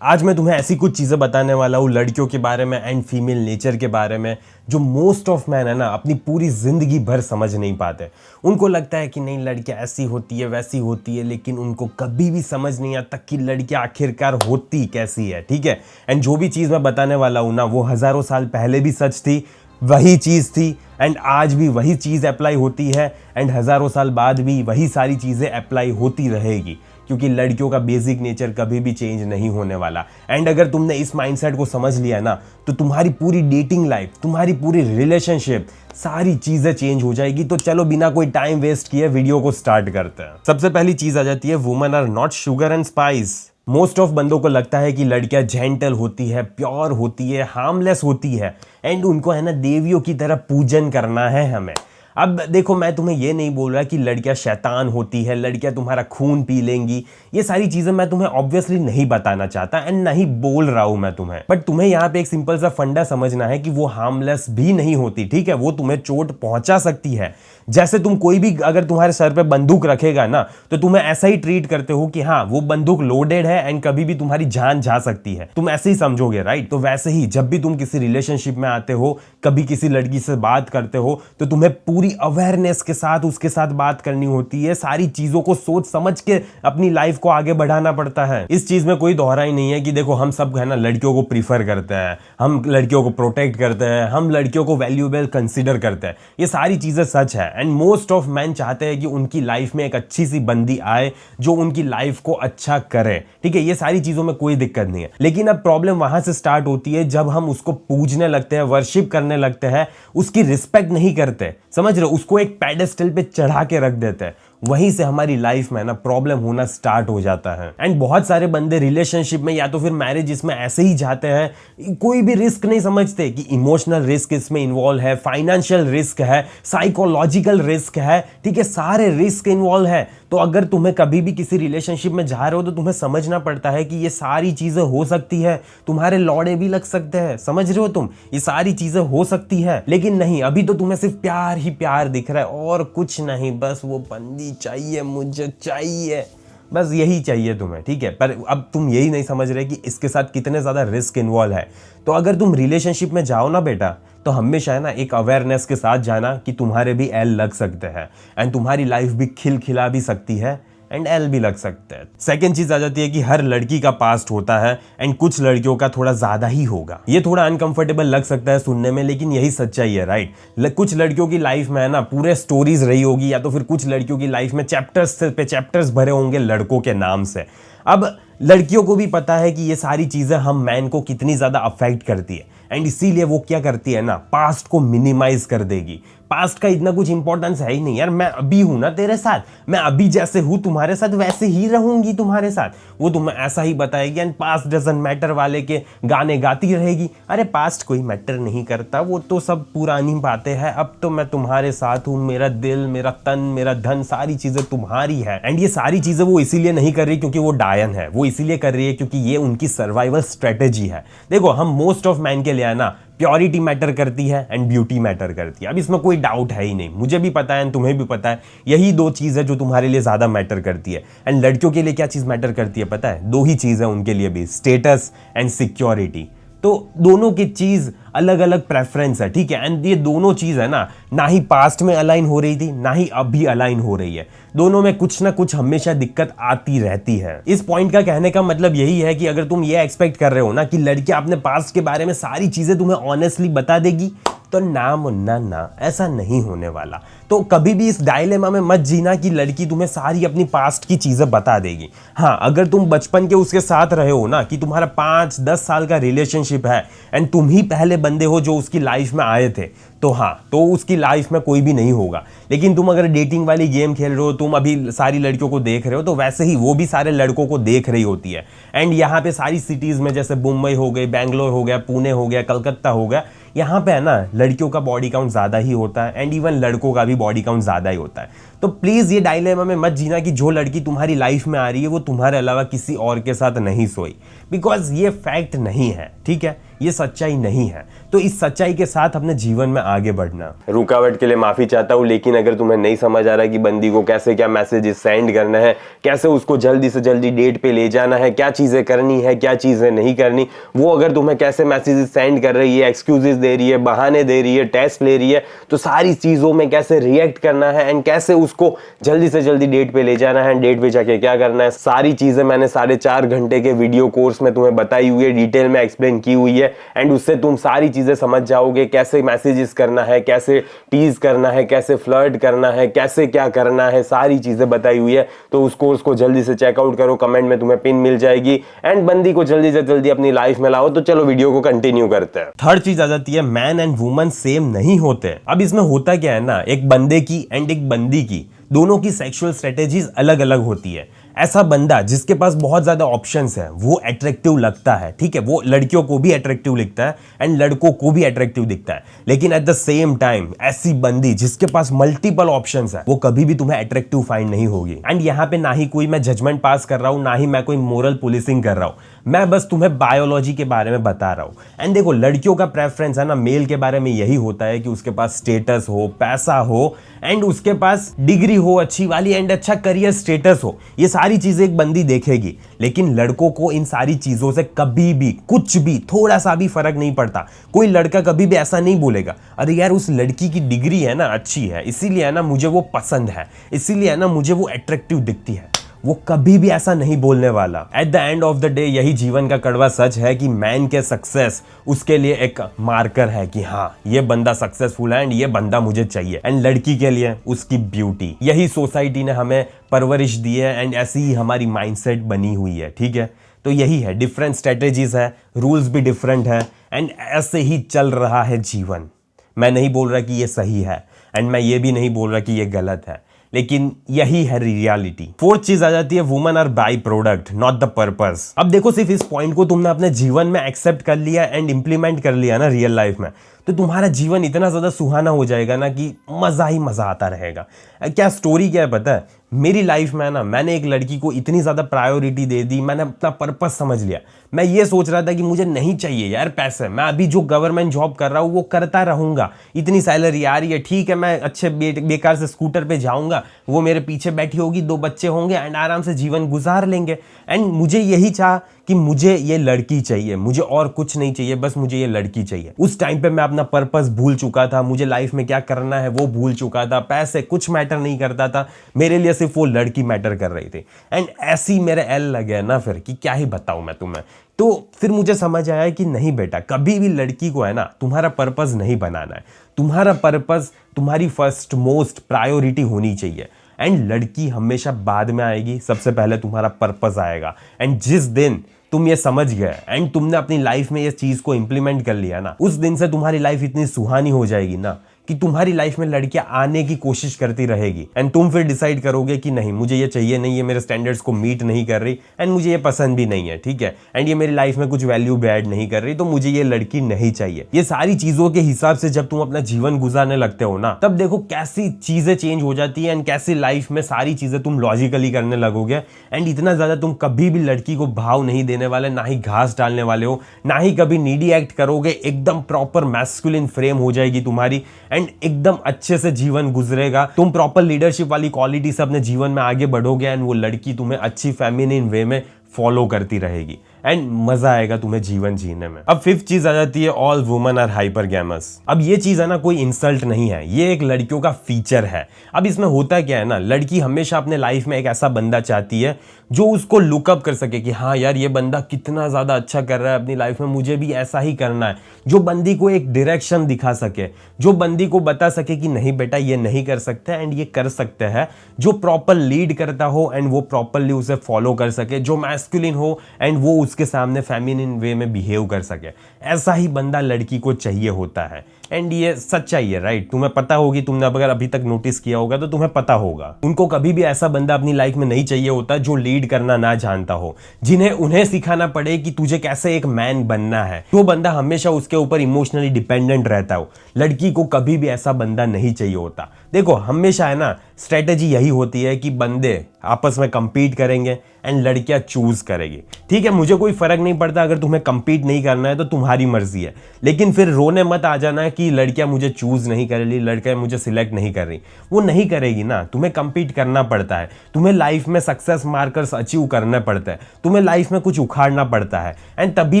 आज मैं तुम्हें ऐसी कुछ चीज़ें बताने वाला हूँ लड़कियों के बारे में एंड फीमेल नेचर के बारे में जो मोस्ट ऑफ मैन है ना अपनी पूरी ज़िंदगी भर समझ नहीं पाते। उनको लगता है कि नहीं लड़कियाँ ऐसी होती है वैसी होती है, लेकिन उनको कभी भी समझ नहीं आता कि लड़कियाँ आखिरकार होती कैसी है। ठीक है, एंड जो भी चीज़ मैं बताने वाला हूँ ना वो हज़ारों साल पहले भी सच थी, वही चीज़ थी एंड आज भी वही चीज़ अप्लाई होती है एंड हज़ारों साल बाद भी वही सारी चीज़ें अप्लाई होती रहेगी, क्योंकि लड़कियों का बेसिक नेचर कभी भी चेंज नहीं होने वाला। एंड अगर तुमने इस माइंडसेट को समझ लिया ना तो तुम्हारी पूरी डेटिंग लाइफ, तुम्हारी पूरी रिलेशनशिप, सारी चीजें चेंज हो जाएगी। तो चलो बिना कोई टाइम वेस्ट किए वीडियो को स्टार्ट करते हैं। सबसे पहली चीज आ जाती है women are not sugar and spice. Most of बंदों को लगता है कि लड़कियां जेंटल होती है, प्योर होती है, हार्मलेस होती है एंड उनको है ना देवियों की तरह पूजन करना है हमें। अब देखो, मैं तुम्हें ये नहीं बोल रहा कि लड़कियां शैतान होती है, लड़कियां तुम्हारा खून पी लेंगी, ये सारी चीजें मैं तुम्हें ऑब्वियसली नहीं बताना चाहता एंड नहीं बोल रहा हूं मैं तुम्हें। बट तुम्हें यहाँ पे एक सिंपल सा फंडा समझना है कि वो हार्मलेस भी नहीं होती। ठीक है, वो तुम्हें चोट पहुंचा सकती है। जैसे तुम कोई भी अगर तुम्हारे सर पे बंदूक रखेगा ना तो तुम्हें ऐसा ही ट्रीट करते हो कि हाँ वो बंदूक लोडेड है एंड कभी भी तुम्हारी जान जा सकती है, तुम ऐसे ही समझोगे, राइट। तो वैसे ही जब भी तुम किसी रिलेशनशिप में आते हो, कभी किसी लड़की से बात करते हो, तो तुम्हें पूरी अवेयरनेस के साथ उसके साथ बात करनी होती है। सारी चीजों को सोच समझ के अपनी लाइफ को आगे बढ़ाना पड़ता है। इस चीज में कोई दोहरा ही नहीं है कि देखो हम सब है ना लड़कियों को प्रीफर करते हैं, हम लड़कियों को प्रोटेक्ट करते हैं, हम लड़कियों को वैल्यूएबल कंसीडर करते हैं। ये सारी चीजें सच है एंड मोस्ट ऑफ मैन चाहते हैं कि उनकी लाइफ में एक अच्छी सी बंदी आए जो उनकी लाइफ को अच्छा करे। ठीक है, ये सारी चीजों में कोई दिक्कत नहीं है। लेकिन अब प्रॉब्लम वहां से स्टार्ट होती है जब हम उसको पूजने लगते हैं, वर्शिप करने लगते हैं, उसकी रिस्पेक्ट नहीं करते, समझ रहे हो, उसको एक पेडेस्टल पे चढ़ा के रख देते हैं। वहीं से हमारी लाइफ में ना प्रॉब्लम होना स्टार्ट हो जाता है। एंड बहुत सारे बंदे रिलेशनशिप में या तो फिर मैरिज इसमें ऐसे ही जाते हैं, कोई भी रिस्क नहीं समझते कि इमोशनल रिस्क इसमें इन्वॉल्व है, फाइनेंशियल रिस्क है, साइकोलॉजिकल रिस्क है। ठीक है, सारे रिस्क इन्वॉल्व है। तो अगर तुम्हें कभी भी किसी रिलेशनशिप में जा रहे हो तो तुम्हें समझना पड़ता है कि ये सारी चीजें हो सकती है, तुम्हारे लौड़े भी लग सकते हैं, समझ रहे हो तुम, ये सारी चीजें हो सकती है। लेकिन नहीं, अभी तो तुम्हें सिर्फ प्यार ही प्यार दिख रहा है और कुछ नहीं, बस वो बंदी चाहिए, मुझे चाहिए, बस यही चाहिए तुम्हें। ठीक है, पर अब तुम यही नहीं समझ रहे कि इसके साथ कितने ज्यादा रिस्क इन्वॉल्व है। तो अगर तुम रिलेशनशिप में जाओ ना बेटा, तो हमेशा है ना एक अवेयरनेस के साथ जाना कि तुम्हारे भी एल लग सकते हैं एंड तुम्हारी लाइफ भी खिलखिला भी सकती है एंड एल भी लग सकते हैं। सेकेंड चीज आ जाती है कि हर लड़की का पास्ट होता है एंड कुछ लड़कियों का थोड़ा ज्यादा ही होगा। ये थोड़ा अनकंफर्टेबल लग सकता है सुनने में, लेकिन यही सच्चाई है, राइट। कुछ लड़कियों की लाइफ में है ना पूरे स्टोरीज रही होगी, या तो फिर कुछ लड़कियों की लाइफ में चैप्टर्स पे चैप्टर्स भरे होंगे लड़कों के नाम से। अब लड़कियों को भी पता है कि ये सारी चीजें हम मैन को कितनी ज्यादा अफेक्ट करती है एंड इसीलिए वो क्या करती है ना, पास्ट को मिनिमाइज कर देगी। पास्ट का इतना कुछ इंपॉर्टेंस है ही नहीं यार, मैं अभी हूं ना तेरे साथ, मैं अभी जैसे हूं तुम्हारे साथ वैसे ही रहूंगी तुम्हारे साथ, वो तुम्हें ऐसा ही बताएगी एंड पास्ट डजंट मैटर वाले के गाने गाती रहेगी। अरे पास्ट कोई मैटर नहीं करता, वो तो सब पुरानी बातें हैं, अब तो मैं तुम्हारे साथ हूं, मेरा दिल, मेरा तन, मेरा धन, सारी चीजें तुम्हारी है। एंड ये सारी चीजें वो इसीलिए नहीं कर रही क्योंकि वो डायन है, वो इसीलिए कर रही है क्योंकि ये उनकी सर्वाइवल स्ट्रेटेजी है। देखो, हम मोस्ट ऑफ मैन के लिए है ना प्योरिटी मैटर करती है एंड ब्यूटी मैटर करती है। अब इसमें कोई डाउट है ही नहीं, मुझे भी पता है एंड तुम्हें भी पता है, यही दो चीज है जो तुम्हारे लिए ज्यादा मैटर करती है। एंड लड़कियों के लिए क्या चीज मैटर करती है पता है? दो ही चीज है उनके लिए भी, स्टेटस एंड सिक्योरिटी। तो दोनों की चीज अलग अलग प्रेफरेंस है। ठीक है, एंड ये दोनों चीज है ना ही पास्ट में अलाइन हो रही थी, ना ही अभी अलाइन हो रही है। दोनों में कुछ ना कुछ हमेशा दिक्कत आती रहती है। इस पॉइंट का कहने का मतलब यही है कि अगर तुम ये एक्सपेक्ट कर रहे हो ना कि लड़कियां अपने पास्ट के बारे में सारी चीजें तुम्हें ऑनेस्टली बता देगी, तो ना मुन्ना ना, ऐसा नहीं होने वाला। तो कभी भी इस डायलेमा में मत जीना कि लड़की तुम्हें सारी अपनी पास्ट की चीजें बता देगी। हाँ, अगर तुम बचपन के उसके साथ रहे हो ना, कि तुम्हारा 5-10 साल का रिलेशनशिप है एंड तुम ही पहले बंदे हो जो उसकी लाइफ में आए थे, तो हाँ, तो उसकी लाइफ में कोई भी नहीं होगा। लेकिन तुम अगर डेटिंग वाली गेम खेल रहे हो, तुम अभी सारी लड़कियों को देख रहे हो, तो वैसे ही वो भी सारे लड़कों को देख रही होती है। एंड यहाँ पे सारी सिटीज में, जैसे मुंबई हो गई, बैंगलोर हो गया, पुणे हो गया, कलकत्ता हो गया, यहाँ पे है ना लड़कियों का बॉडी काउंट ज्यादा ही होता है एंड इवन लड़कों का भी बॉडी काउंट ज्यादा ही होता है। तो प्लीज ये डायलेमा में मत जीना कि जो लड़की तुम्हारी लाइफ में आ रही है वो तुम्हारे अलावा किसी और के साथ नहीं सोई, बिकॉज ये फैक्ट नहीं है। ठीक है, ये सच्चाई नहीं है। तो इस सच्चाई के साथ अपने जीवन में आगे बढ़ना। रुकावट के लिए माफी चाहता हूँ, लेकिन अगर तुम्हें नहीं समझ आ रहा है कि बंदी को कैसे क्या मैसेजेस सेंड करना है, कैसे उसको जल्दी से जल्दी डेट पे ले जाना है, क्या चीजें करनी है, क्या चीजें नहीं करनी, वो अगर तुम्हें कैसे मैसेजेस सेंड कर रही है, एक्सक्यूजेस दे रही है, बहाने दे रही है, टेस्ट ले रही है, तो सारी चीजों में कैसे रिएक्ट करना है एंड कैसे उसको जल्दी से जल्दी डेट पे ले जाना है, डेट पे जाके क्या करना है, सारी चीजें मैंने 4.5 घंटे के वीडियो कोर्स में तुम्हें बताई हुई है, डिटेल में एक्सप्लेन की हुई है। एंड उससे तुम सारी चीजें समझ जाओगे, कैसे मैसेजेस करना है, कैसे टीज करना है, कैसे फ्लर्ट करना है, कैसे क्या करना है, सारी चीजें बताई हुई है। तो उस कोर्स को जल्दी से चेकआउट करो, कमेंट में तुम्हें पिन मिल जाएगी। एंड बंदी को जल्दी से जल्दी अपनी लाइफ में लाओ। तो चलो वीडियो को कंटिन्यू करते हैं। थर्ड चीज आ जाती है, मैन एंड वुमन सेम नहीं होते। अब इसमें होता क्या है ना, एक बंदे की एंड एक बंदी की, दोनों की सेक्सुअल स्ट्रेटेजीज अलग अलग होती है। ऐसा बंदा जिसके पास बहुत ज्यादा ऑप्शंस है वो अट्रैक्टिव लगता है, ठीक है, वो लड़कियों को भी अट्रैक्टिव दिखता है एंड लड़कों को भी अट्रैक्टिव दिखता है। लेकिन एट द सेम टाइम ऐसी बंदी जिसके पास मल्टीपल ऑप्शंस है वो कभी भी तुम्हें अट्रैक्टिव फाइंड नहीं होगी। एंड यहाँ पे ना ही कोई मैं जजमेंट पास कर रहा हूं, ना ही मैं कोई मोरल पुलिसिंग कर रहा हूं, मैं बस तुम्हें बायोलॉजी के बारे में बता रहा हूं। एंड देखो, लड़कियों का प्रेफरेंस है ना मेल के बारे में यही होता है कि उसके पास स्टेटस हो, पैसा हो एंड उसके पास डिग्री हो अच्छी वाली एंड अच्छा करियर स्टेटस हो। ये सारी चीजें एक बंदी देखेगी। लेकिन लड़कों को इन सारी चीजों से कभी भी कुछ भी थोड़ा सा भी फर्क नहीं पड़ता। कोई लड़का कभी भी ऐसा नहीं बोलेगा, अरे यार उस लड़की की डिग्री है ना अच्छी है, इसीलिए है ना मुझे वो पसंद है, इसीलिए है ना मुझे वो अट्रैक्टिव दिखती है। वो कभी भी ऐसा नहीं बोलने वाला। At the end of the day यही जीवन का कड़वा सच है कि मैन के सक्सेस उसके लिए एक मार्कर है कि हाँ ये बंदा सक्सेसफुल है एंड ये बंदा मुझे चाहिए। एंड लड़की के लिए उसकी ब्यूटी। यही सोसाइटी ने हमें परवरिश दी है एंड ऐसी ही हमारी माइंडसेट बनी हुई है, ठीक है। तो यही है, डिफरेंट स्ट्रेटेजीज है, रूल्स भी डिफरेंट है एंड ऐसे ही चल रहा है जीवन। मैं नहीं बोल रहा कि ये सही है एंड मैं ये भी नहीं बोल रहा कि ये गलत है, लेकिन यही है रियलिटी। फोर्थ चीज आ जाती है, women are by product not the purpose. अब देखो, सिर्फ इस पॉइंट को तुमने अपने जीवन में एक्सेप्ट कर लिया एंड इंप्लीमेंट कर लिया ना रियल लाइफ में, तो तुम्हारा जीवन इतना ज्यादा सुहाना हो जाएगा ना कि मजा ही मजा आता रहेगा। क्या स्टोरी क्या है पता है, मेरी लाइफ में ना मैंने एक लड़की को इतनी ज्यादा प्रायोरिटी दे दी, मैंने अपना पर्पस समझ लिया। मैं ये सोच रहा था कि मुझे नहीं चाहिए यार पैसे, मैं अभी जो गवर्नमेंट जॉब कर रहा हूँ वो करता रहूंगा, इतनी सैलरी आ रही है, ठीक है, मैं अच्छे बेकार से स्कूटर पे जाऊंगा, वो मेरे पीछे बैठी होगी, 2 बच्चे होंगे एंड आराम से जीवन गुजार लेंगे। एंड मुझे यही चाह कि मुझे ये लड़की चाहिए, मुझे और कुछ नहीं चाहिए, बस मुझे ये लड़की चाहिए। उस टाइम पे मैं अपना पर्पस भूल चुका था, मुझे लाइफ में क्या करना है वो भूल चुका था, पैसे कुछ मैटर नहीं करता था, मेरे लिए सिर्फ वो लड़की मैटर कर रही थी। एंड ऐसी मेरे एल लगे ना फिर कि क्या ही बताऊं मैं तुम्हें। तो फिर मुझे समझ आया कि नहीं बेटा, कभी भी लड़की को है ना तुम्हारा पर्पस नहीं बनाना है, तुम्हारा पर्पस तुम्हारी फर्स्ट मोस्ट प्रायोरिटी होनी चाहिए। एंड लड़की हमेशा बाद में आएगी, सबसे पहले तुम्हारा पर्पस आएगा। एंड जिस दिन तुम ये समझ गए एंड तुमने अपनी लाइफ में ये चीज को इंप्लीमेंट कर लिया ना, उस दिन से तुम्हारी लाइफ इतनी सुहानी हो जाएगी ना कि तुम्हारी लाइफ में लड़कियां आने की कोशिश करती रहेगी एंड तुम फिर डिसाइड करोगे कि नहीं मुझे ये चाहिए नहीं, ये मेरे स्टैंडर्ड्स को मीट नहीं कर रही एंड मुझे ये पसंद भी नहीं है, ठीक है, एंड ये मेरी लाइफ में कुछ वैल्यू भी ऐड नहीं कर रही, तो मुझे ये लड़की नहीं चाहिए। ये सारी चीजों के हिसाब से जब तुम अपना जीवन गुजारने लगते हो ना, तब देखो कैसी चीजें चेंज हो जाती है एंड कैसी लाइफ में सारी चीजें तुम लॉजिकली करने लगोगे। एंड इतना ज्यादा तुम कभी भी लड़की को भाव नहीं देने वाले, ना ही घास डालने वाले हो, ना ही कभी नीडी एक्ट करोगे। एकदम प्रॉपर मैस्कुलिन फ्रेम हो जाएगी तुम्हारी एंड एकदम अच्छे से जीवन गुजरेगा। तुम प्रॉपर लीडरशिप वाली क्वालिटी से अपने जीवन में आगे बढ़ोगे एंड वो लड़की तुम्हें अच्छी फेमिनिन वे में फॉलो करती रहेगी एंड मजा आएगा तुम्हें जीवन जीने में। अब फिफ्थ चीज आ जाती है, ऑल वुमेन आर हाइपरगैमस। अब ये चीज है ना कोई इंसल्ट नहीं है, ये एक लड़कियों का फीचर है। अब इसमें होता क्या है ना, लड़की हमेशा अपने लाइफ में एक ऐसा बंदा चाहती है जो उसको लुकअप कर सके कि हाँ यार ये बंदा कितना ज्यादा अच्छा कर रहा है अपनी लाइफ में, मुझे भी ऐसा ही करना है। जो बंदी को एक डायरेक्शन दिखा सके, जो बंदी को बता सके कि नहीं बेटा ये नहीं कर सकते एंड ये कर सकते हैं, जो प्रॉपर लीड करता हो एंड वो प्रॉपरली उसे फॉलो कर सके, जो मैस्कुलिन हो एंड वो उसके सामने फेमिनिन वे में बिहेव कर सके। ऐसा ही बंदा लड़की को चाहिए होता है। एंड ये सच्चाई है, राइट? तुम्हें पता होगी, तुमने अगर अभी तक नोटिस किया होगा तो तुम्हें पता होगा। उनको कभी भी ऐसा बंदा अपनी लाइफ में नहीं चाहिए होता जो लीड करना ना जानता हो, जिन्हें उन्हें सिखाना पड़े कि तुझे कैसे एक मैन बनना है। जो बंदा हमेशा उसके ऊपर इमोशनली डिपेंडेंट रहता हो, लड़की को कभी भी ऐसा बंदा नहीं चाहिए होता। देखो हमेशा है ना, स्ट्रेटेजी यही होती है कि बंदे आपस में कंपीट करेंगे एंड लड़कियां चूज करेगी। ठीक है, मुझे कोई फर्क नहीं पड़ता, अगर तुम्हें कंपीट नहीं करना है तो तुम्हारी मर्जी है, लेकिन फिर रोने मत आ जाना कि लड़कियां मुझे चूज नहीं कर रही, लड़कियां मुझे सिलेक्ट नहीं कर रही। वो नहीं करेगी ना, तुम्हें कंपीट करना पड़ता है, तुम्हें लाइफ में सक्सेस मार्कर्स अचीव करना पड़ता है, तुम्हें लाइफ में कुछ उखाड़ना पड़ता है, एंड तभी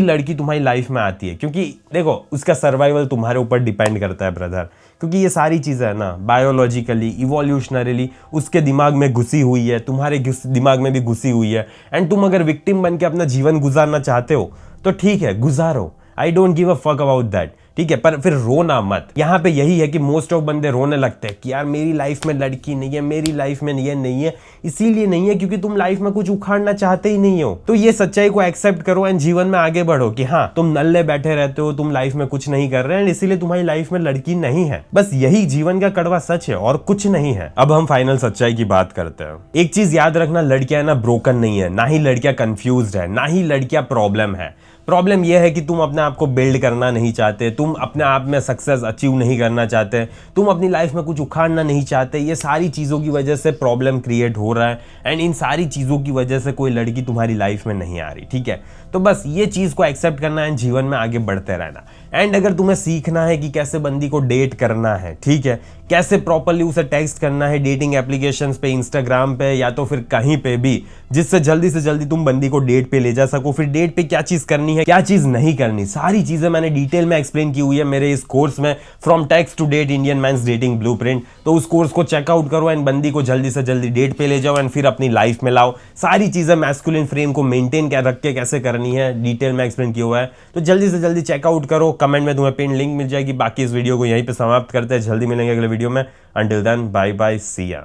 लड़की तुम्हारी लाइफ में आती है। क्योंकि देखो उसका सर्वाइवल तुम्हारे ऊपर डिपेंड करता है ब्रदर, क्योंकि ये सारी चीज़ें है ना बायोलॉजिकली, इवोल्यूशनरली उसके दिमाग में घुसी हुई है, तुम्हारे दिमाग में भी घुसी हुई है। एंड तुम अगर विक्टिम बन के अपना जीवन गुजारना चाहते हो तो ठीक है, गुजारो, I don't give a fuck about that, ठीक है, पर फिर रोना मत। यहाँ पे यही है कि मोस्ट ऑफ बंदे रोने लगते हैं कि यार मेरी लाइफ में लड़की नहीं है, मेरी लाइफ में नहीं है, इसीलिए नहीं है क्योंकि तुम लाइफ में कुछ उखाड़ना चाहते ही नहीं हो। तो ये सच्चाई को एक्सेप्ट करो एंड जीवन में आगे बढ़ो कि हाँ तुम नल्ले बैठे रहते हो, तुम लाइफ में कुछ नहीं कर रहे हैं, इसीलिए तुम्हारी लाइफ में लड़की नहीं है। बस यही जीवन का कड़वा सच है और कुछ नहीं है। अब हम फाइनल सच्चाई की बात करते हैं। एक चीज याद रखना, लड़कियां ना ब्रोकन नहीं है, ना ही लड़कियां कंफ्यूज्ड है, ना ही लड़कियां प्रॉब्लम है। प्रॉब्लम यह है कि तुम अपने आप को बिल्ड करना नहीं चाहते, तुम अपने आप में सक्सेस अचीव नहीं करना चाहते, तुम अपनी लाइफ में कुछ उखाड़ना नहीं चाहते। ये सारी चीज़ों की वजह से प्रॉब्लम क्रिएट हो रहा है एंड इन सारी चीज़ों की वजह से कोई लड़की तुम्हारी लाइफ में नहीं आ रही। ठीक है, तो बस ये चीज़ को एक्सेप्ट करना है, जीवन में आगे बढ़ते रहना। एंड अगर तुम्हें सीखना है कि कैसे बंदी को डेट करना है, ठीक है, कैसे प्रॉपरली उसे टेक्स्ट करना है डेटिंग एप्लीकेशंस पे, इंस्टाग्राम पे या तो फिर कहीं पे भी, जिससे जल्दी से जल्दी तुम बंदी को डेट पे ले जा सको, फिर डेट पे क्या चीज़ करनी है, क्या चीज़ नहीं करनी, सारी चीज़ें मैंने डिटेल में एक्सप्लेन की हुई है मेरे इस कोर्स में, from text to date Indian men's dating blueprint. तो उस कोर्स को चेकआउट करो एंड बंदी को जल्दी से जल्दी डेट पे ले जाओ एंड फिर अपनी लाइफ में लाओ। सारी चीज़ें मैस्कुलिन फ्रेम को मेंटेन रख के कैसे करनी है डिटेल में एक्सप्लेन किया हुआ है, तो जल्दी से जल्दी चेकआउट करो। कमेंट में तुम्हें पिन लिंक मिल जाएगी। बाकी इस वीडियो को यहीं पे समाप्त करते हैं, जल्दी मिलेंगे अगले वीडियो में। अंटिल देन बाय बाय, सी या।